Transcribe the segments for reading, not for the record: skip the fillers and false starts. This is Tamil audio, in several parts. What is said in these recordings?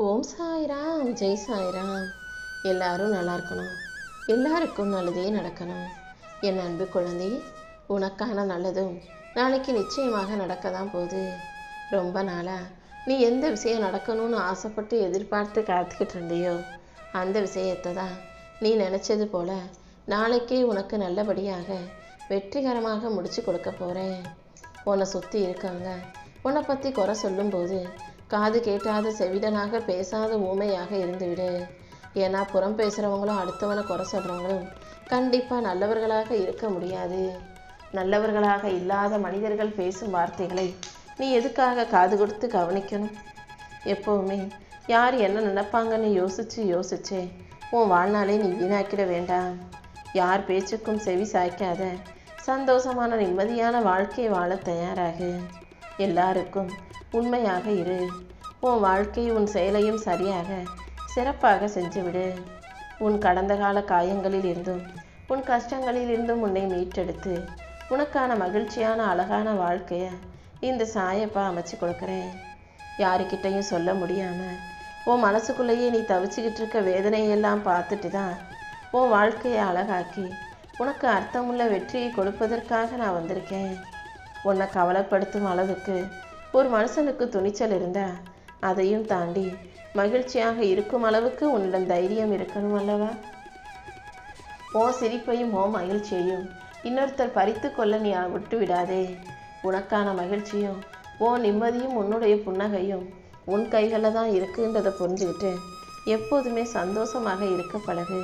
ஓம் சாய்ராம், ஜெய் சாய்ராம். எல்லாரும் நல்லா இருக்கணும், எல்லாருக்கும் நல்லதே நடக்கணும். என் அன்பு குழந்தை, உனக்கான நல்லதும் நாளைக்கு நிச்சயமாக நடக்க தான் போகுது. ரொம்ப நாளாக நீ எந்த விஷயம் நடக்கணும்னு ஆசைப்பட்டு எதிர்பார்த்து காத்துக்கிட்டு இருந்தியோ அந்த விஷயத்தை தான் நீ நினச்சது போல நாளைக்கே உனக்கு நல்லபடியாக வெற்றிகரமாக முடிச்சு கொடுக்க போகிறேன். உன்னை சுற்றி இருக்காங்க உன்னை பற்றி குறை சொல்லும்போது காது கேட்டாத செவிடனாக பேசாத ஊமையாக இருந்துவிடு. ஏன்னா புறம் பேசுகிறவங்களும் அடுத்தவனை குறை சொல்கிறவங்களும் கண்டிப்பாக நல்லவர்களாக இருக்க முடியாது. நல்லவர்களாக இல்லாத மனிதர்கள் பேசும் வார்த்தைகளை நீ எதுக்காக காது கொடுத்து கவனிக்கணும்? எப்போவுமே யார் என்ன நினைப்பாங்கன்னு யோசிச்சு உன் வாழ்நாளை நீ வீணாக்கிட வேண்டாம். யார் பேச்சுக்கும் செவி சாய்க்காத சந்தோஷமான நிம்மதியான வாழ்க்கையை வாழ தயாராகு. எல்லாருக்கும் உண்மையாக இரு. உன் வாழ்க்கை உன் செயலையும் சரியாக சிறப்பாக செஞ்சுவிடு. உன் கடந்த கால காயங்களில் இருந்தும் உன் கஷ்டங்களில் இருந்தும் உன்னை மீட்டெடுத்து உனக்கான மகிழ்ச்சியான அழகான வாழ்க்கையை இந்த சாயப்பா அமைச்சு கொடுக்குறேன். யாருக்கிட்டையும் சொல்ல முடியாமல் உன் மனசுக்குள்ளேயே நீ தவிச்சுக்கிட்டு இருக்க வேதனையெல்லாம் பார்த்துட்டு தான் உன் வாழ்க்கையை அழகாக்கி உனக்கு அர்த்தமுள்ள வெற்றியை கொடுப்பதற்காக நான் வந்திருக்கேன். உன்னை கவலைப்படுத்தும் அளவுக்கு ஒரு மனுஷனுக்கு துணிச்சல் இருந்தா அதையும் தாண்டி மகிழ்ச்சியாக இருக்கும் அளவுக்கு உன்னிடம் தைரியம் இருக்கணும் அல்லவா? உன் சிரிப்பையும் உன் மகிழ்ச்சியையும் இன்னொருத்தர் பறித்து கொள்ள நீ விட்டு விடாதே. உனக்கான மகிழ்ச்சியும் உன் நிம்மதியும் உன்னுடைய புன்னகையும் உன் கைகளில் தான் இருக்குன்றதை புரிஞ்சுக்கிட்டு எப்போதுமே சந்தோஷமாக இருக்க பழகு.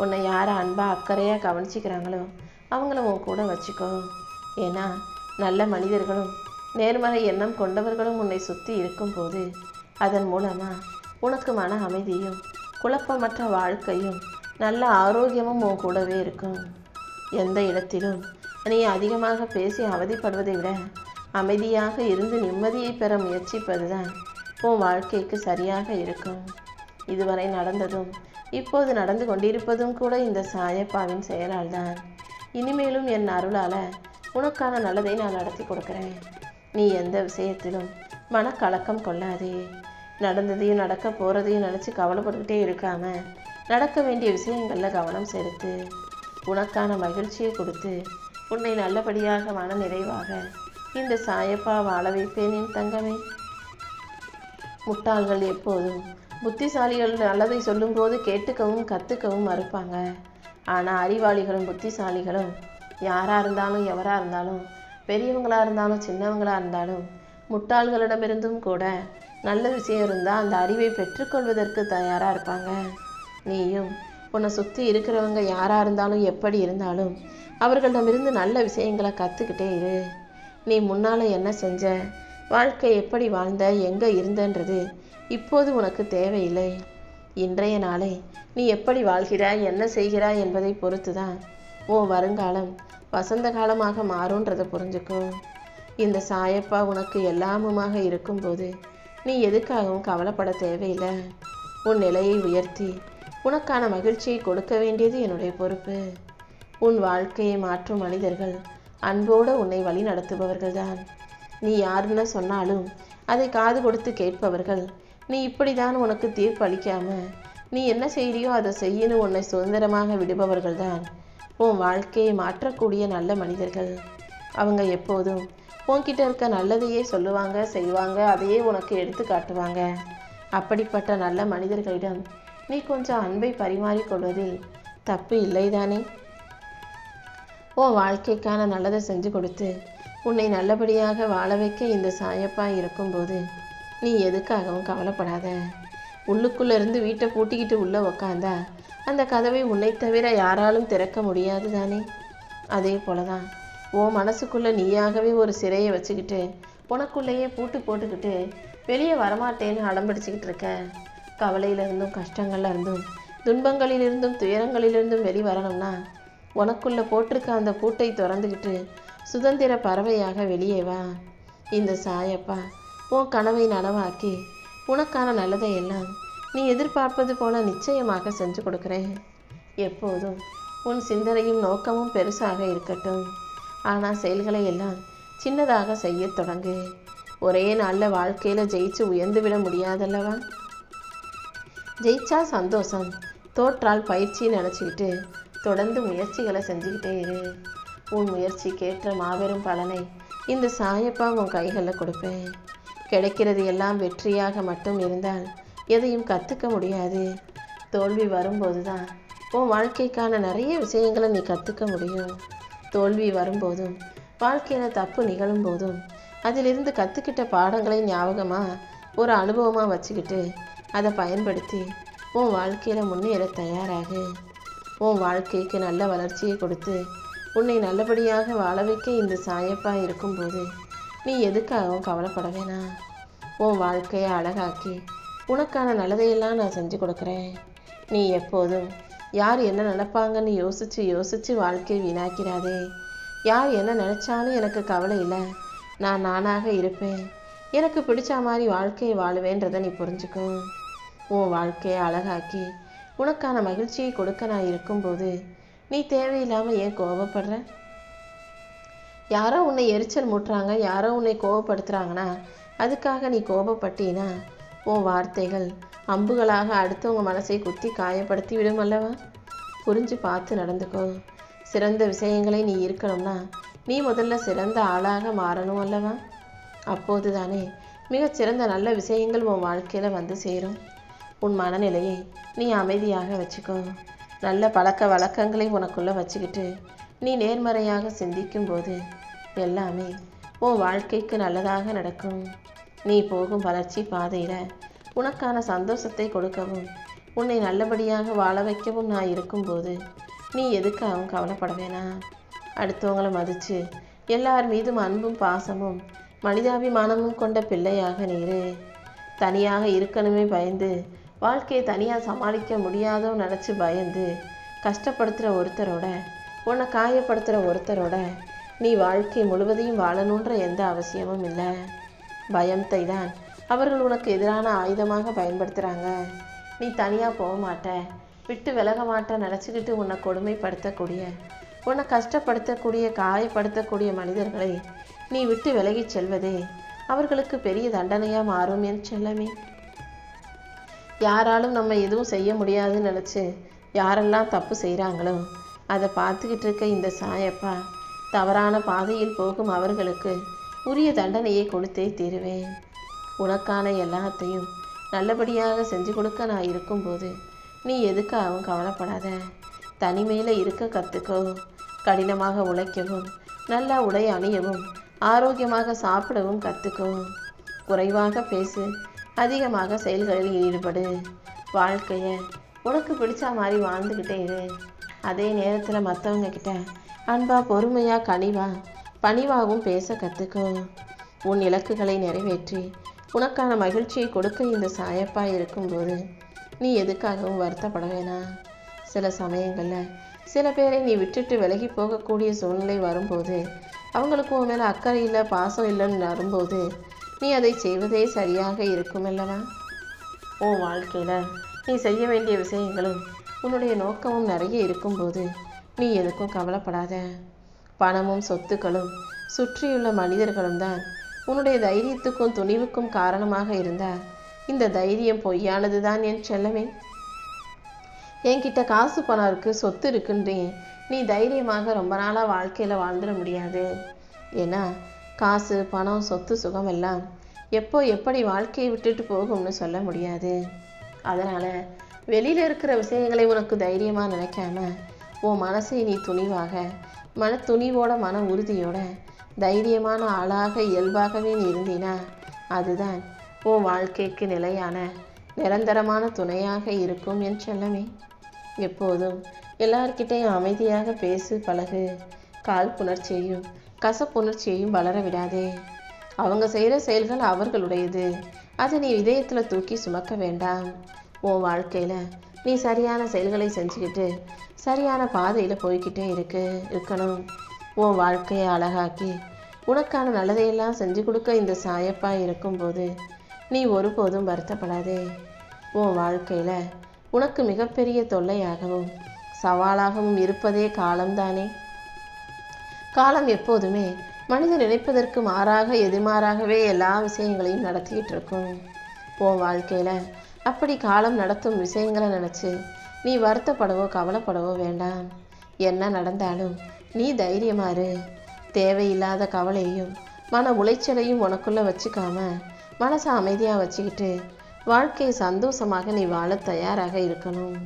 உன்னை யாரை அன்பாக அக்கறையாக கவனிச்சிக்கிறாங்களோ அவங்கள உன் கூட வச்சுக்கோ. ஏன்னா நல்ல மனிதர்களும் நேர்மறை எண்ணம் கொண்டவர்களும் உன்னை சுற்றி இருக்கும்போது அதன் மூலமாக உனக்கு மன அமைதியும் குழப்பமற்ற வாழ்க்கையும் நல்ல ஆரோக்கியமும் உன் கூடவே இருக்கும். எந்த இடத்திலும் நீ அதிகமாக பேசி அவதிப்படுவதை விட அமைதியாக இருந்து நிம்மதியை பெற முயற்சிப்பது தான் உன் வாழ்க்கைக்கு சரியாக இருக்கும். இதுவரை நடந்ததும் இப்போது நடந்து கொண்டிருப்பதும் கூட இந்த சாயப்பாவின் செயலால் தான். இனிமேலும் என் அருளால் உனக்கான நல்லதை நான் நடத்தி கொடுக்குறேன். நீ எந்த விஷயத்திலும் மனக்கலக்கம் கொள்ளாதே. நடந்ததையும் நடக்க போகிறதையும் நினச்சி கவலைப்பட்டுக்கிட்டே இருக்காம நடக்க வேண்டிய விஷயங்களில் கவனம் செலுத்து. உனக்கான மகிழ்ச்சியை கொடுத்து உன்னை நல்லபடியாக மன நிறைவாக இந்த சாயப்பா வாழ வைப்பேன் என் தங்கமே. முட்டாள்கள் எப்போதும் புத்திசாலிகள் நல்லதை சொல்லும்போது கேட்டுக்கவும் கற்றுக்கவும் மறுப்பாங்க. ஆனால் அறிவாளிகளும் புத்திசாலிகளும் யாராக இருந்தாலும் எவராக இருந்தாலும் பெரியவங்களாக இருந்தாலும் சின்னவங்களாக இருந்தாலும் முட்டாள்களிடமிருந்தும் கூட நல்ல விஷயம் இருந்தால் அந்த அறிவை பெற்றுக்கொள்வதற்கு தயாராக இருப்பாங்க. நீயும் உன்னை சுற்றி இருக்கிறவங்க யாராக இருந்தாலும் எப்படி இருந்தாலும் அவர்களிடமிருந்து நல்ல விஷயங்களை கற்றுக்கிட்டே இரு. நீ முன்னால் என்ன செஞ்ச, வாழ்க்கை எப்படி வாழ்ந்த, எங்கே இருந்தன்றது இப்போது உனக்கு தேவையில்லை. இன்றைய நாளை நீ எப்படி வாழ்கிறாய், என்ன செய்கிறாய் என்பதை பொறுத்து தான் உன் வருங்காலம் வசந்த காலமாக மாறுன்றதை புரிஞ்சுக்கோ. இந்த சாயப்பா உனக்கு எல்லாமுமாக இருக்கும்போது நீ எதுக்காகவும் கவலைப்பட தேவையில்லை. உன் நிலையை உயர்த்தி உனக்கான மகிழ்ச்சியை கொடுக்க வேண்டியது என்னுடைய பொறுப்பு. உன் வாழ்க்கையை மாற்றும் மனிதர்கள் அன்போடு உன்னை வழி நடத்துபவர்கள் தான். நீ யாருன்னு சொன்னாலும் அதை காது கொடுத்து கேட்பவர்கள். நீ இப்படிதான் உனக்கு தீர்ப்பு அளிக்காம நீ என்ன செய்யறியோ அதை செய்யணும் உன்னை சுதந்திரமாக விடுபவர்கள் தான் உன் வாழ்க்கையை மாற்றக்கூடிய நல்ல மனிதர்கள். அவங்க எப்போதும் உன்கிட்ட இருக்க நல்லதையே சொல்லுவாங்க, செய்வாங்க, அதையே உனக்கு எடுத்து காட்டுவாங்க. அப்படிப்பட்ட நல்ல மனிதர்களிடம் நீ கொஞ்சம் அன்பை பரிமாறிக்கொள்வதில் தப்பு இல்லைதானே? உன் வாழ்க்கைக்கான நல்லதை செஞ்சு கொடுத்து உன்னை நல்லபடியாக வாழ வைக்க இந்த சாயப்பா இருக்கும்போது நீ எதுக்காகவும் கவலைப்படாத. உள்ளுக்குள்ளேருந்து வீட்டை பூட்டிக்கிட்டு உள்ளே உக்காந்தா அந்த கதவை உன்னை தவிர யாராலும் திறக்க முடியாது தானே? அதே போல தான் உன் மனசுக்குள்ளே நீயாகவே ஒரு சிறையை வச்சுக்கிட்டு உனக்குள்ளேயே பூட்டு போட்டுக்கிட்டு வெளியே வரமாட்டேன்னு அடம்பிடிச்சிக்கிட்டு இருக்க. கவலையிலிருந்தும் கஷ்டங்கள்லேருந்தும் துன்பங்களிலிருந்தும் துயரங்களிலிருந்தும் வெளிவரணும்னா உனக்குள்ளே போட்டிருக்க அந்த பூட்டை திறந்துக்கிட்டு சுதந்திர பறவையாக வெளியே வா. இந்த சாயப்பா உன் கனவை நனவாக்கி உனக்கான நல்லதை எல்லாம் நீ எதிர்பார்ப்பது போல நிச்சயமாக செஞ்சு கொடுக்குறேன். எப்போதும் உன் சிந்தனையும் நோக்கமும் பெருசாக இருக்கட்டும். ஆனால் செயல்களை எல்லாம் சின்னதாக செய்ய தொடங்கு. ஒரே நாளில் வாழ்க்கையில் ஜெயிச்சு உயர்ந்து விட முடியாதல்லவா? ஜெயிச்சா சந்தோஷம், தோற்றால் பயிற்சின்னு நினச்சிக்கிட்டு தொடர்ந்து முயற்சிகளை செஞ்சுக்கிட்டே இரு. உன் முயற்சிக்கேற்ற மாபெரும் பலனை இந்த சாயப்பா உன் கைகளில் கொடுப்பேன். கிடைக்கிறது எல்லாம் வெற்றியாக மட்டும் இருந்தால் எதையும் கற்றுக்க முடியாது. தோல்வி வரும்போது தான் உன் வாழ்க்கைக்கான நிறைய விஷயங்களை நீ கற்றுக்க முடியும். தோல்வி வரும்போதும் வாழ்க்கையில் தப்பு நிகழும் போதும் அதிலிருந்து கற்றுக்கிட்ட பாடங்களை ஞாபகமாக ஒரு அனுபவமாக வச்சுக்கிட்டு அதை பயன்படுத்தி உன் வாழ்க்கையில் முன்னேற தயாராகு. உன் வாழ்க்கைக்கு நல்ல வளர்ச்சியை கொடுத்து உன்னை நல்லபடியாக வாழ வைக்க இந்த சாயப்பா இருக்கும்போது நீ எதுக்காகவும் கவலைப்பட வேணாம். உன் வாழ்க்கையை அழகாக்கி உனக்கான நல்லதையெல்லாம் நான் செஞ்சு கொடுக்குறேன். நீ எப்போதும் யார் என்ன நினைப்பாங்கன்னு யோசித்து யோசித்து வாழ்க்கையை வீணாக்கிறாதே. யார் என்ன நினச்சாலும் எனக்கு கவலை இல்லை, நான் நானாக இருப்பேன், எனக்கு பிடிச்ச மாதிரி வாழ்க்கையை வாழுவேன்றதை நீ புரிஞ்சுக்கோ. உன் வாழ்க்கையை அழகாக்கி உனக்கான மகிழ்ச்சியை கொடுக்க நான் இருக்கும்போது நீ தேவையில்லாமல் ஏன் கோபப்படுற? யாரோ உன்னை எரிச்சல் மூட்டுறாங்க, யாரோ உன்னை கோபப்படுத்துகிறாங்கன்னா அதுக்காக நீ கோபப்பட்டீன்னா உன் வார்த்தைகள் அம்புகளாக அடுத்தவங்க மனசை குத்தி காயப்படுத்தி விடும் அல்லவா? புரிஞ்சு பார்த்து நடந்துக்கோ. சிறந்த விஷயங்களை நீ இருக்கணும்னா நீ முதல்ல சிறந்த ஆளாக மாறணும் அல்லவா? அப்போது தானே மிகச்சிறந்த நல்ல விஷயங்கள் உன் வாழ்க்கையில் வந்து சேரும். உன் மனநிலையை நீ அமைதியாக வச்சுக்கோ. நல்ல பழக்க வழக்கங்களை உனக்குள்ளே வச்சுக்கிட்டு நீ நேர்மறையாக சிந்திக்கும் போது எல்லாமே உன் வாழ்க்கைக்கு நல்லதாக நடக்கும். நீ போகும் வளர்ச்சி பாதையில் உனக்கான சந்தோஷத்தை கொடுக்கவும் உன்னை நல்லபடியாக வாழ வைக்கவும் நான் இருக்கும்போது நீ எதுக்காகவும் கவலைப்பட வேணாம். அடுத்தவங்களை மதித்து எல்லார் மீதும் அன்பும் பாசமும் மனிதாபிமானமும் கொண்ட பிள்ளையாக நீரு. தனியாக இருக்கணுமே பயந்து வாழ்க்கையை தனியாக சமாளிக்க முடியாதோ நினச்சி பயந்து கஷ்டப்படுத்துகிற ஒருத்தரோட உன்னை காயப்படுத்துகிற ஒருத்தரோட நீ வாழ்க்கை முழுவதையும் வாழணுன்ற எந்த அவசியமும் இல்லை. பயத்தை தான் அவர்கள் உனக்கு எதிரான ஆயுதமாக பயன்படுத்துகிறாங்க. நீ தனியாக போக மாட்ட, விட்டு விலக மாட்ட நினச்சிக்கிட்டு உன்னை கொடுமைப்படுத்தக்கூடிய, உன்னை கஷ்டப்படுத்தக்கூடிய, காயப்படுத்தக்கூடிய மனிதர்களை நீ விட்டு விலகி செல்வதே அவர்களுக்கு பெரிய தண்டனையாக மாறும் என் செல்லமே. யாராலும் நம்ம எதுவும் செய்ய முடியாதுன்னு நினச்சி யாரெல்லாம் தப்பு செய்கிறாங்களோ அதை பார்த்துக்கிட்டு இருக்க இந்த சாயப்பா தவறான பாதையில் போகும் அவர்களுக்கு உரிய தண்டனையை கொடுத்தே தீருவேன். உனக்கான எல்லாத்தையும் நல்லபடியாக செஞ்சு கொடுக்க நான் இருக்கும்போது நீ எதுக்காகவும் கவலைப்படாத. தனிமையில் இருக்க கற்றுக்கோ. கடினமாக உழைக்கவும், நல்ல உடை அணியவும், ஆரோக்கியமாக சாப்பிடவும் கற்றுக்கோ. குறைவாக பேசு, அதிகமாக செயல்களில் ஈடுபடு. வாழ்க்கையை உனக்கு பிடிச்ச மாதிரி வாழ்ந்துக்கிட்டே இரு. அதே நேரத்தில் மற்றவங்க கிட்ட அன்பா, பொறுமையாக, பணிவாகவும் பேச கற்றுக்கோ. உன் இலக்குகளை நிறைவேற்றி உனக்கான மகிழ்ச்சியை கொடுக்க இந்த சாயப்பா இருக்கும்போது நீ எதுக்காகவும் வருத்தப்பட வேணாம். சில சமயங்களில் சில பேரை நீ விட்டுட்டு விலகி போகக்கூடிய சூழ்நிலை வரும்போது, அவங்களுக்கு உன் மேலே அக்கறை இல்லை, பாசம் இல்லைன்னு வரும்போது நீ அதை செய்வதே சரியாக இருக்கும் அல்லவா? உன் வாழ்க்கையில் நீ செய்ய வேண்டிய விஷயங்களும் உன்னுடைய நோக்கமும் நிறைய இருக்கும்போது நீ எதுக்கும் கவலைப்படாத. பணமும் சொத்துக்களும் சுற்றியுள்ள மனிதர்களும் தான் உன்னுடைய தைரியத்துக்கும் துணிவுக்கும் காரணமாக இருந்தால் இந்த தைரியம் பொய்யானது தான் என் செல்லமே. என்கிட்ட காசு பணம் இருக்குது, சொத்து இருக்குன்றேன், நீ தைரியமாக ரொம்ப நாளாக வாழ்க்கையில் வாழ்ந்துட முடியாது. ஏன்னா காசு, பணம், சொத்து, சுகம் எல்லாம் எப்போ எப்படி வாழ்க்கையை விட்டுட்டு போகும்னு சொல்ல முடியாது. அதனால் வெளியில் இருக்கிற விஷயங்களை உனக்கு தைரியமாக நினைக்காம உன் மனசை நீ துணிவாக, துணிவோட, மன உறுதியோட, தைரியமான ஆளாக இயல்பாகவே நீ இருந்தினா அதுதான் உன் வாழ்க்கைக்கு நிலையான நிரந்தரமான துணையாக இருக்கும் என் செல்லமே. எப்போதும் எல்லார்கிட்டையும் அமைதியாக பேசு, பழகு. காழ்ப்புணர்ச்சியையும் கசப்புணர்ச்சியையும் வளர விடாதே. அவங்க செய்கிற செயல்கள் அவர்களுடையது, அதை நீ இதயத்தில் தூக்கி சுமக்க வேண்டாம். உன் வாழ்க்கையில் நீ சரியான செயல்களை செஞ்சுக்கிட்டு சரியான பாதையில் போய்கிட்டே இருக்கணும். உன் வாழ்க்கையை அழகாக்கி உனக்கான நல்லதையெல்லாம் செஞ்சு கொடுக்க இந்த சாயப்பா இருக்கும்போது நீ ஒருபோதும் வருத்தப்படாதே. உன் வாழ்க்கையில் உனக்கு மிகப்பெரிய தொல்லையாகவும் சவாலாகவும் இருப்பதே காலம்தானே. காலம் எப்போதுமே மனிதன் நினைப்பதற்கு மாறாக, எதிர்மாறாகவே எல்லா விஷயங்களையும் நடத்திக்கிட்டு இருக்கும். உன் வாழ்க்கையில் அப்படி காலம் நடத்தும் விஷயங்களை நினச்சி நீ வருத்தப்படவோ கவலைப்படவோ வேண்டாம். என்ன நடந்தாலும் நீ தைரியமாறு. தேவையில்லாத கவலையும் மன உளைச்சலையும் உனக்குள்ளே வச்சுக்காம மனசை அமைதியாக வச்சுக்கிட்டு வாழ்க்கையை சந்தோஷமாக நீ வாழ தயாராக இருக்கணும்.